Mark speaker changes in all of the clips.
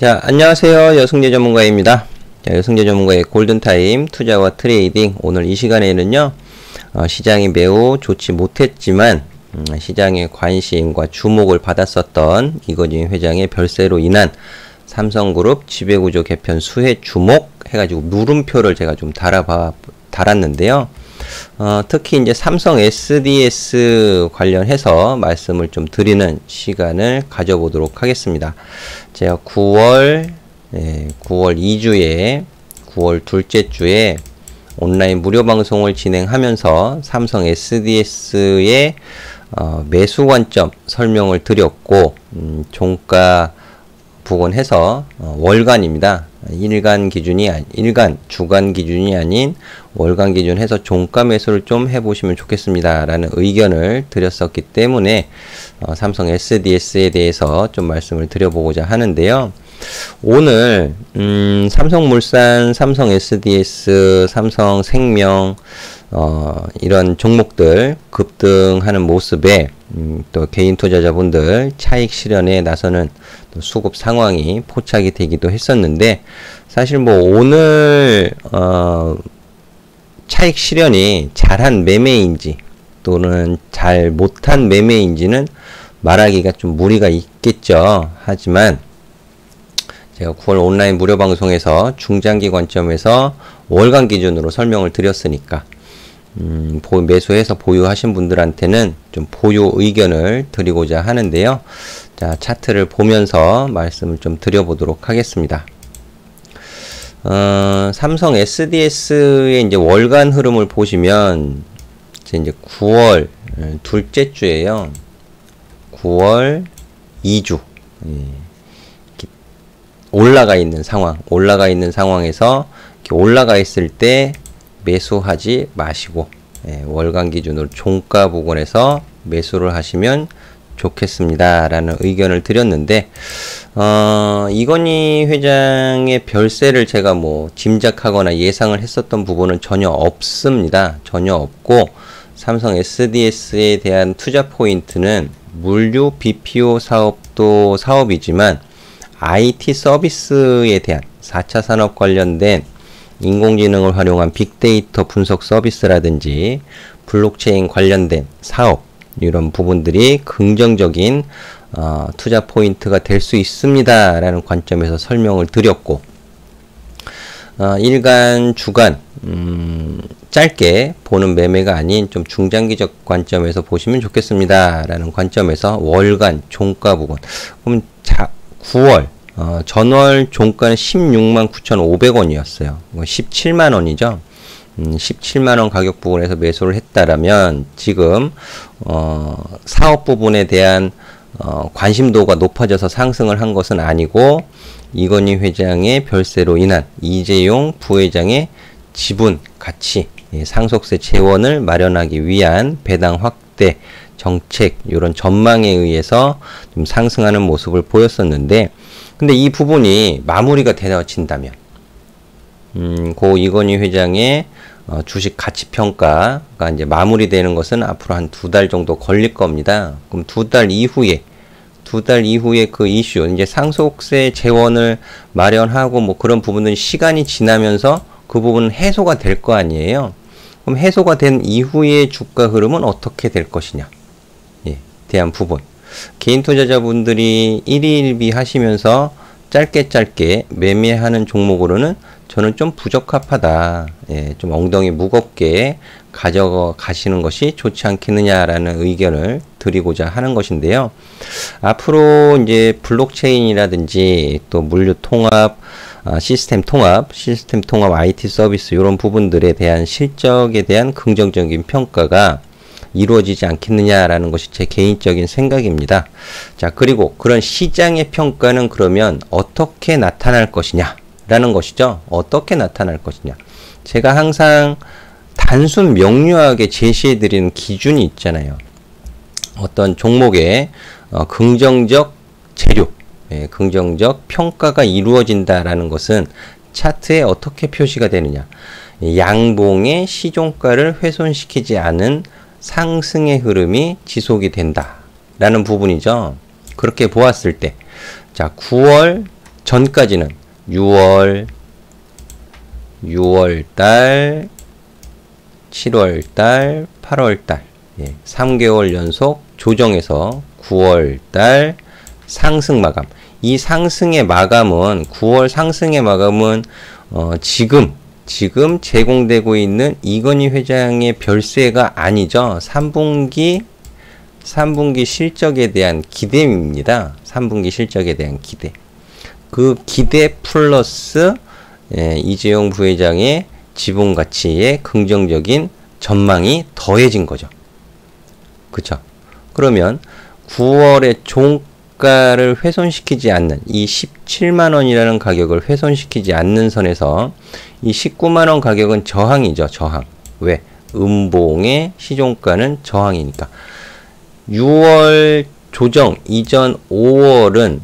Speaker 1: 자, 안녕하세요. 여승재 전문가입니다. 자, 여승재 전문가의 골든타임 투자와 트레이딩. 오늘 이 시간에는요, 시장이 매우 좋지 못했지만, 시장의 관심과 주목을 받았었던 이건희 회장의 별세로 인한 삼성그룹 지배구조 개편 수혜 주목 해가지고 물음표를 제가 좀 달았는데요. 특히 이제 삼성 SDS 관련해서 말씀을 좀 드리는 시간을 가져보도록 하겠습니다. 제가 9월 2주에 9월 둘째 주에 온라인 무료 방송을 진행하면서 삼성 SDS의 매수 관점 설명을 드렸고, 종가 부근해서 월간입니다. 주간 기준이 아닌 월간 기준 해서 종가 매수를 좀 해보시면 좋겠습니다 라는 의견을 드렸었기 때문에 삼성 SDS에 대해서 좀 말씀을 드려보고자 하는데요. 오늘 삼성물산, 삼성 SDS, 삼성생명 이런 종목들 급등하는 모습에 또 개인 투자자분들 차익 실현에 나서는 또 수급 상황이 포착이 되기도 했었는데, 사실 뭐 오늘 차익 실현이 잘한 매매인지 또는 잘 못한 매매인지는 말하기가 좀 무리가 있겠죠. 하지만 제가 9월 온라인 무료 방송에서 중장기 관점에서 월간 기준으로 설명을 드렸으니까 매수해서 보유하신 분들한테는 좀 보유 의견을 드리고자 하는데요. 자, 차트를 보면서 말씀을 좀 드려보도록 하겠습니다. 삼성 SDS의 이제 월간 흐름을 보시면 이제 9월 둘째 주에요. 9월 2주 올라가 있는 상황에서 이렇게 올라가 있을 때 매수하지 마시고 월간 기준으로 종가 부근에서 매수를 하시면 좋겠습니다 라는 의견을 드렸는데, 이건희 회장의 별세를 제가 뭐 짐작하거나 예상을 했었던 부분은 전혀 없습니다. 전혀 없고, 삼성 SDS에 대한 투자 포인트는 물류 BPO 사업도 사업이지만 IT 서비스에 대한 4차 산업 관련된 인공지능을 활용한 빅데이터 분석 서비스라든지 블록체인 관련된 사업, 이런 부분들이 긍정적인 투자 포인트가 될 수 있습니다 라는 관점에서 설명을 드렸고, 일간, 주간 짧게 보는 매매가 아닌 좀 중장기적 관점에서 보시면 좋겠습니다 라는 관점에서 월간 종가 부분, 그럼 9월 전월 종가는 169,500원이었어요. 17만원이죠. 17만원 가격 부분에서 매수를 했다라면 지금 사업 부분에 대한 관심도가 높아져서 상승을 한 것은 아니고, 이건희 회장의 별세로 인한 이재용 부회장의 지분 가치 상속세 재원을 마련하기 위한 배당 확대 정책, 이런 전망에 의해서 좀 상승하는 모습을 보였었는데, 근데 이 부분이 마무리가 되어진다면 고 이건희 회장의 주식 가치 평가가 이제 마무리되는 것은 앞으로 한 2달 정도 걸릴 겁니다. 그럼 2달 이후에 그 이슈, 이제 상속세 재원을 마련하고 뭐 그런 부분은 시간이 지나면서 그 부분은 해소가 될 거 아니에요. 그럼 해소가 된 이후의 주가 흐름은 어떻게 될 것이냐, 대한 부분. 개인 투자자분들이 1일1비 하시면서 짧게 매매하는 종목으로는 저는 좀 부적합하다. 좀 엉덩이 무겁게 가져가시는 것이 좋지 않겠느냐라는 의견을 드리고자 하는 것인데요. 앞으로 이제 블록체인이라든지 또 물류 통합, 시스템 통합 IT 서비스, 이런 부분들에 대한 실적에 대한 긍정적인 평가가 이루어지지 않겠느냐라는 것이 제 개인적인 생각입니다. 자, 그리고 그런 시장의 평가는 그러면 어떻게 나타날 것이냐 라는 것이죠. 어떻게 나타날 것이냐. 제가 항상 단순 명료하게 제시해 드리는 기준이 있잖아요. 어떤 종목의 긍정적 재료, 긍정적 평가가 이루어진다라는 것은 차트에 어떻게 표시가 되느냐. 양봉의 시종가를 훼손시키지 않은 상승의 흐름이 지속이 된다 라는 부분이죠. 그렇게 보았을 때, 자, 9월 전까지는 6월달, 7월달, 8월달 3개월 연속 조정해서 9월달 상승 마감. 이 상승의 마감은 9월 상승의 마감은 지금 제공되고 있는 이건희 회장의 별세가 아니죠. 3분기 실적에 대한 기대입니다. 3분기 실적에 대한 기대. 그 기대 플러스 이재용 부회장의 지분 가치의 긍정적인 전망이 더해진 거죠. 그쵸? 그러면 9월에 종가를 훼손시키지 않는 이 17만원이라는 가격을 훼손시키지 않는 선에서 이 19만원 가격은 저항이죠. 저항. 왜? 음봉의 시종가는 저항이니까. 6월 조정 이전 5월은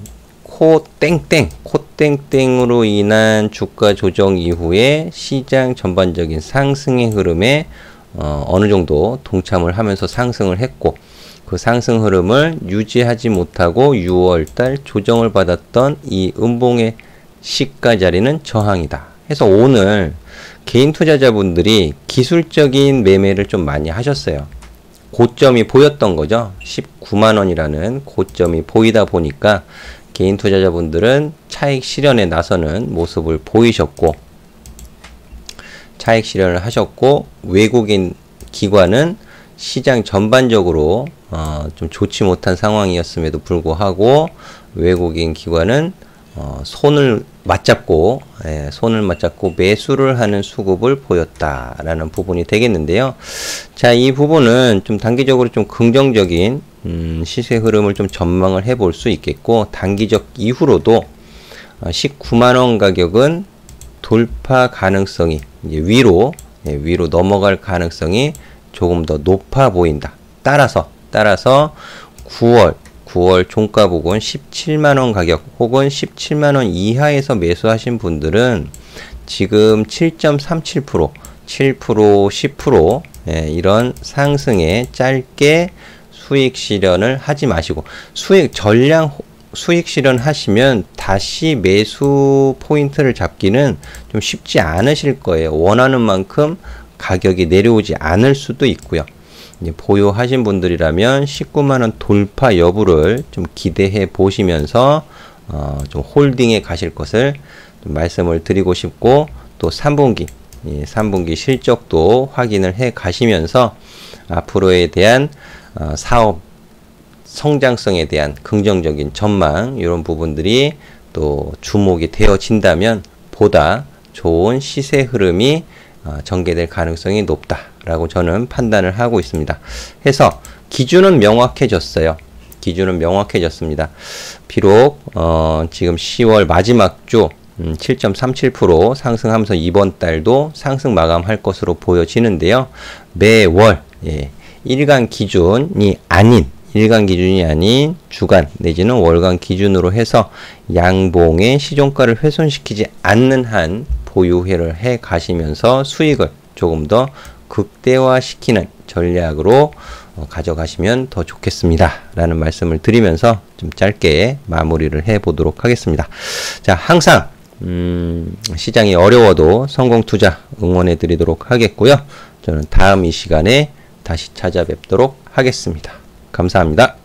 Speaker 1: 코땡땡으로 인한 주가 조정 이후에 시장 전반적인 상승의 흐름에 어느 정도 동참을 하면서 상승을 했고, 그 상승 흐름을 유지하지 못하고 6월달 조정을 받았던 이 음봉의 시가 자리는 저항이다. 해서 오늘 개인 투자자분들이 기술적인 매매를 좀 많이 하셨어요. 고점이 보였던 거죠. 19만원이라는 고점이 보이다 보니까 개인 투자자분들은 차익 실현에 나서는 모습을 보이셨고, 차익 실현을 하셨고, 외국인 기관은 시장 전반적으로 좀 좋지 못한 상황이었음에도 불구하고 외국인 기관은 손을 맞잡고 매수를 하는 수급을 보였다라는 부분이 되겠는데요. 자, 이 부분은 좀 단기적으로 좀 긍정적인 시세 흐름을 좀 전망을 해볼 수 있겠고, 단기적 이후로도 19만원 가격은 돌파 가능성이 이제 위로 넘어갈 가능성이 조금 더 높아 보인다. 따라서 9월 종가 부근 17만원 가격 혹은 17만원 이하에서 매수하신 분들은 지금 7.37%, 7%, 10% 이런 상승에 짧게 수익 실현을 하지 마시고, 수익 실현하시면 다시 매수 포인트를 잡기는 좀 쉽지 않으실 거예요. 원하는 만큼 가격이 내려오지 않을 수도 있고요. 이제 보유하신 분들이라면 19만원 돌파 여부를 좀 기대해 보시면서 좀 홀딩에 가실 것을 좀 말씀을 드리고 싶고, 또 3분기 실적도 확인을 해 가시면서 앞으로에 대한 사업 성장성에 대한 긍정적인 전망, 이런 부분들이 또 주목이 되어진다면 보다 좋은 시세 흐름이 전개될 가능성이 높다라고 저는 판단을 하고 있습니다. 해서 기준은 명확해졌어요. 기준은 명확해졌습니다. 비록 지금 10월 마지막 주 7.37% 상승하면서 이번 달도 상승 마감할 것으로 보여지는데요. 매월 일간 기준이 아닌 주간 내지는 월간 기준으로 해서 양봉의 시종가를 훼손시키지 않는 한 보유회를 해 가시면서 수익을 조금 더 극대화시키는 전략으로 가져가시면 더 좋겠습니다 라는 말씀을 드리면서 좀 짧게 마무리를 해 보도록 하겠습니다. 자, 항상 시장이 어려워도 성공 투자 응원해 드리도록 하겠고요. 저는 다음 이 시간에 다시 찾아뵙도록 하겠습니다. 감사합니다.